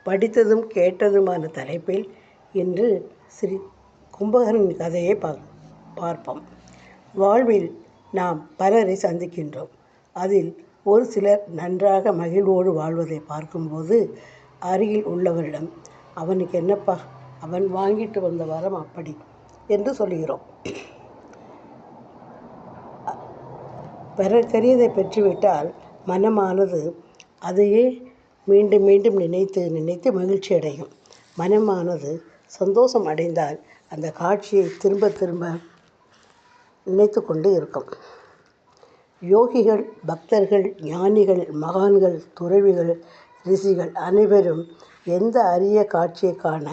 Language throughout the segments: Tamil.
படித்ததும் கேட்டதுமான தலைப்பில் இன்று ஸ்ரீ கும்பகர்ணன் கதையை பார்ப்போம். வாழ்வில் நாம் பலரை சந்திக்கின்றோம். அதில் ஒரு சிலர் நன்றாக மகிழ்வோடு வாழ்வதை பார்க்கும்போது அருகில் உள்ளவரிடம், அவனுக்கு என்னப்பா, அவன் வாங்கிட்டு வந்த வரம் அப்படி என்று சொல்கிறோம். பிறர்க்கரியதை பெற்றுவிட்டால் மனமானது அதையே மீண்டும் மீண்டும் நினைத்து மகிழ்ச்சி அடையும். மனமானது சந்தோஷம் அடைந்தால் அந்த காட்சியை திரும்ப திரும்ப நினைத்து கொண்டு இருக்கும். யோகிகள், பக்தர்கள், ஞானிகள், மகான்கள், துறவிகள், ரிஷிகள் அனைவரும் எந்த அரிய காட்சியை காண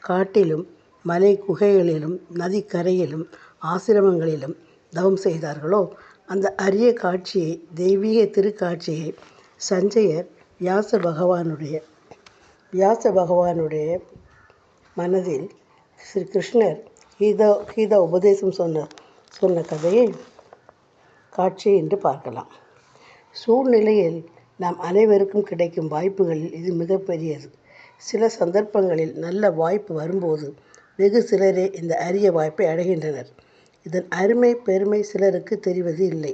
காட்டிலும், மலை குகைகளிலும், நதிக்கரையிலும், ஆசிரமங்களிலும் தவம் செய்தார்களோ அந்த அரிய காட்சியை, தெய்வீக திருக்காட்சியை சஞ்சயர் வியாச பகவானுடைய மனதில் ஸ்ரீ கிருஷ்ணர் கீதா உபதேசம் சொன்ன கதையை காட்சியை என்று பார்க்கலாம். சூழ்நிலையில் நாம் அனைவருக்கும் கிடைக்கும் வாய்ப்புகளில் இது மிகப்பெரியது. சில சந்தர்ப்பங்களில் நல்ல வாய்ப்பு வரும்போது வெகு சிலரே இந்த அரிய வாய்ப்பை அடைகின்றனர். இதன் அருமை பெருமை சிலருக்கு தெரிவது இல்லை.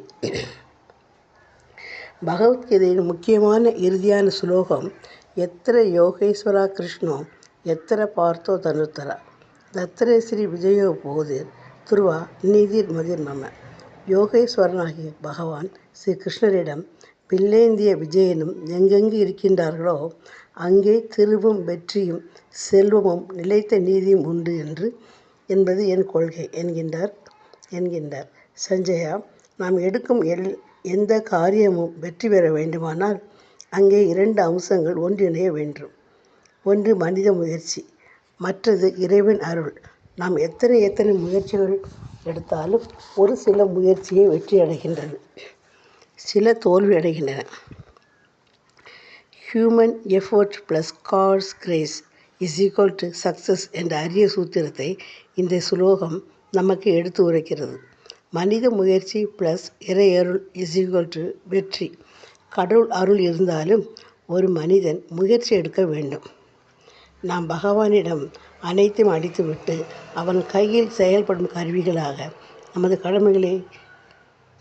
பகவத்கீதையின் முக்கியமான இறுதியான ஸ்லோகம், எத்திர யோகேஸ்வரா கிருஷ்ணோ எத்திர பார்த்தோ தனுத்தரா தத்திர ஸ்ரீ விஜயோ போதிர் துருவா நீதிர் மதிர் மம. யோகேஸ்வரனாகிய பகவான் ஸ்ரீ கிருஷ்ணரிடம் வில்லேந்திய விஜயனும் எங்கெங்கு இருக்கின்றார்களோ அங்கே திருவும் வெற்றியும் செல்வமும் நிலைத்த நீதியும் உண்டு என்பது என் கொள்கை என்கின்றார் சஞ்சயா. நாம் எடுக்கும் எந்த காரியமும் வெற்றி பெற வேண்டுமானால் அங்கே 2 அம்சங்கள் ஒன்றிணைய வேண்டும். ஒன்று மனித முயற்சி, மற்றது இறைவன் அருள். நாம் எத்தனை முயற்சிகள் எடுத்தாலும் ஒரு சில முயற்சியை வெற்றி அடைகின்றது, சில தோல்வி அடைகின்றன. Human effort plus God's grace is equal to success என்ற அரிய சூத்திரத்தை இந்த சுலோகம் நமக்கு எடுத்து உரைக்கிறது. மனித முயற்சி ப்ளஸ் இறை அருள் இஸ் ஈக்குவல் டு வெற்றி. கடவுள் அருள் இருந்தாலும் ஒரு மனிதன் முயற்சி எடுக்க வேண்டும். நாம் பகவானிடம் அனைத்தையும் அளித்துவிட்டு அவன் கையில் செயல்படும் கருவிகளாக நமது கடமைகளை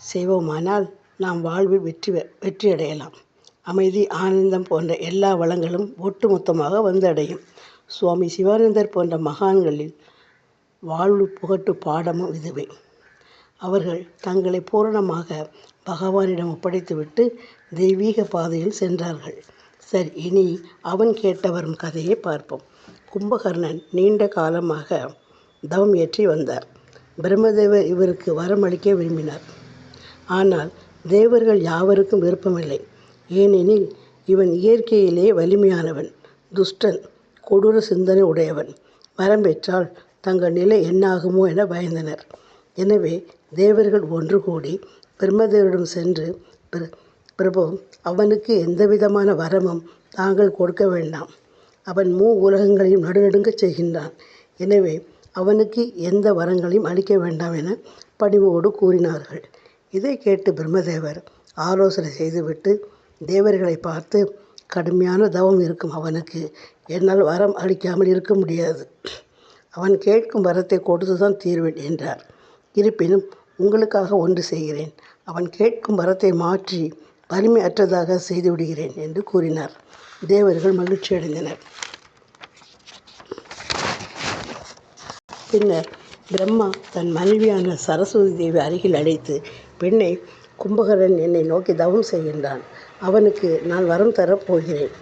செய்வோமானால் நாம் வாழ்வில் வெற்றி அடையலாம். அமைதி, ஆனந்தம் போன்ற எல்லா வளங்களும் ஒட்டுமொத்தமாக வந்து அடையும். சுவாமி சிவானந்தர் போன்ற மகான்களில் வாழ்வு புகட்டு பாடமும் இதுவே. அவர்கள் தங்களை பூரணமாக பகவானிடம் ஒப்படைத்துவிட்டு தெய்வீக பாதையில் சென்றார்கள். சரி, இனி அவன் கேட்ட வரும் கதையை பார்ப்போம். கும்பகர்ணன் நீண்ட காலமாக தவம் ஏற்றி வந்தார். பிரம்மதேவர் இவருக்கு வரம் அளிக்க விரும்பினார். ஆனால் தேவர்கள் யாவருக்கும் விருப்பமில்லை. ஏனெனில் இவன் இயற்கையிலே வலிமையானவன், துஷ்டன், கொடூர சிந்தனை உடையவன். வரம் பெற்றால் தங்கள் நிலை என்னாகுமோ என பயந்தனர். எனவே தேவர்கள் ஒன்று கூடி பிரம்மதேவரிடம் சென்று, பிரபு, அவனுக்கு எந்தவிதமான வரமும் தாங்கள் கொடுக்க வேண்டாம். அவன் உலகங்களையும் நடுநடுங்கச் செய்கின்றான். எனவே அவனுக்கு எந்த வரங்களையும் அளிக்க வேண்டாம் என பணிவோடு கூறினார்கள். இதை கேட்டு பிரம்மதேவர் ஆலோசனை செய்துவிட்டு தேவர்களை பார்த்து, கடுமையான தவம் இருக்கும் அவனுக்கு என்னால் வரம் அளிக்காமல் இருக்க முடியாது. அவன் கேட்கும் வரத்தை கொடுத்துதான் தீர்வேன் என்றார். இருப்பினும் உங்களுக்காக ஒன்று செய்கிறேன். அவன் கேட்கும் வரத்தை மாற்றி வலிமை அற்றதாக செய்துவிடுகிறேன் என்று கூறினார். தேவர்கள் மகிழ்ச்சி அடைந்தனர். பின்னர் பிரம்மா தன் மனைவியான சரஸ்வதி தேவி அருகில் அழைத்து, பெண்ணை, கும்பகர்ணன் என்னை நோக்கி தவம் செய்கின்றான். அவனுக்கு நான் வரம் தரப்போகிறேன்.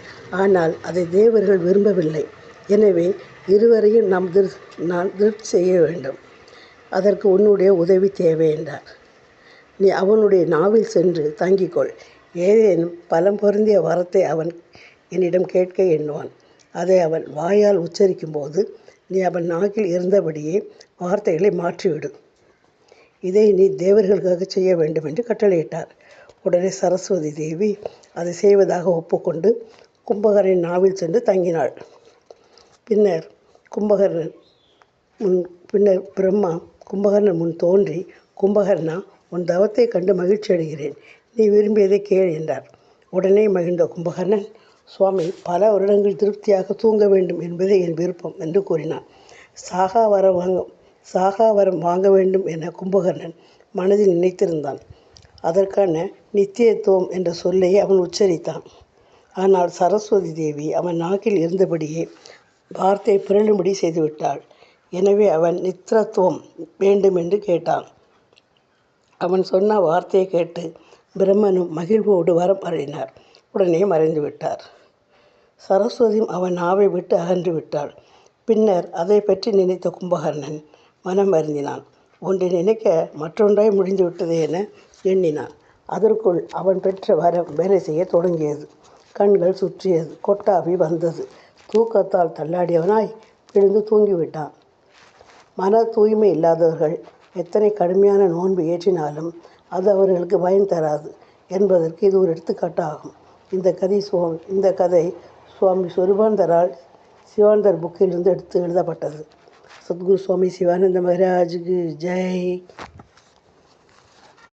ஆனால் அதை தேவர்கள் விரும்பவில்லை. எனவே இருவரையும் நான் திருப்தி செய்ய வேண்டும். அதற்கு உன்னுடைய உதவி தேவை என்றார். நீ அவனுடைய நாவில் சென்று தங்கிக்கொள். ஏதேனும் பலம் பொருந்திய வரத்தை அவன் என்னிடம் கேட்க எண்ணுவான். அதை அவன் வாயால் உச்சரிக்கும் போது நீ அவன் நாக்கில் இருந்தபடியே வார்த்தைகளை மாற்றிவிடு. இதை நீ தேவர்களுக்காக செய்ய வேண்டும் என்று கட்டளையிட்டார். உடனே சரஸ்வதி தேவி அதை செய்வதாக ஒப்புக்கொண்டு கும்பகர்ணன் நாவில் சென்று தங்கினாள். பின்னர் பிரம்மா கும்பகர்ணன் முன் தோன்றி, கும்பகர்ணா, உன் தவத்தை கண்டு மகிழ்ச்சி அடைகிறேன். நீ விரும்பியதை கேள் என்றார். உடனே மகிழ்ந்த கும்பகர்ணன் சுவாமி பல வருடங்கள் திருப்தியாக தூங்க வேண்டும் என்பதே என் விருப்பம் என்று கூறினான். சாகா வரம் வாங்க வேண்டும் என கும்பகர்ணன் மனதில் நினைத்திருந்தான். அதற்கான நித்தியத்துவம் என்ற சொல்லை அவன் உச்சரித்தான். ஆனால் சரஸ்வதி தேவி அவன் நாக்கில் இருந்தபடியே வார்த்தை பிறழும்படி செய்துவிட்டாள். எனவே அவன் நித்திரத்துவம் வேண்டும் என்று கேட்டான். அவன் சொன்ன வார்த்தையை கேட்டு பிரம்மனும் மகிழ்வோடு வரம் அருளினார். உடனே மறைந்து விட்டார். சரஸ்வதியும் அவன் நாவை விட்டு அகன்று விட்டாள். பின்னர் அதை பற்றி நினைத்த கும்பகர்ணன் மனம் வருந்தினான். ஒன்றை நினைக்க மற்றொன்றாய் முடிந்துவிட்டதே என எண்ணினான். அதற்குள் அவன் பெற்ற வரம் வேலை செய்ய தொடங்கியது. கண்கள் சுற்றியது. கொட்டாவி வந்தது. தூக்கத்தால் தள்ளாடியவனாய் விழுந்து தூங்கிவிட்டான். மன தூய்மை இல்லாதவர்கள் எத்தனை கடுமையான நோன்பு ஏற்றினாலும் அது அவர்களுக்கு பயன் தராது என்பதற்கு இது ஒரு எடுத்துக்காட்டாகும். இந்த கதை சுவாமி சொருபானந்தரால் சிவானந்தர் புக்கிலிருந்து எடுத்து எழுதப்பட்டது. சத்குரு சுவாமி சிவானந்த மகாராஜுக்கு ஜெய்.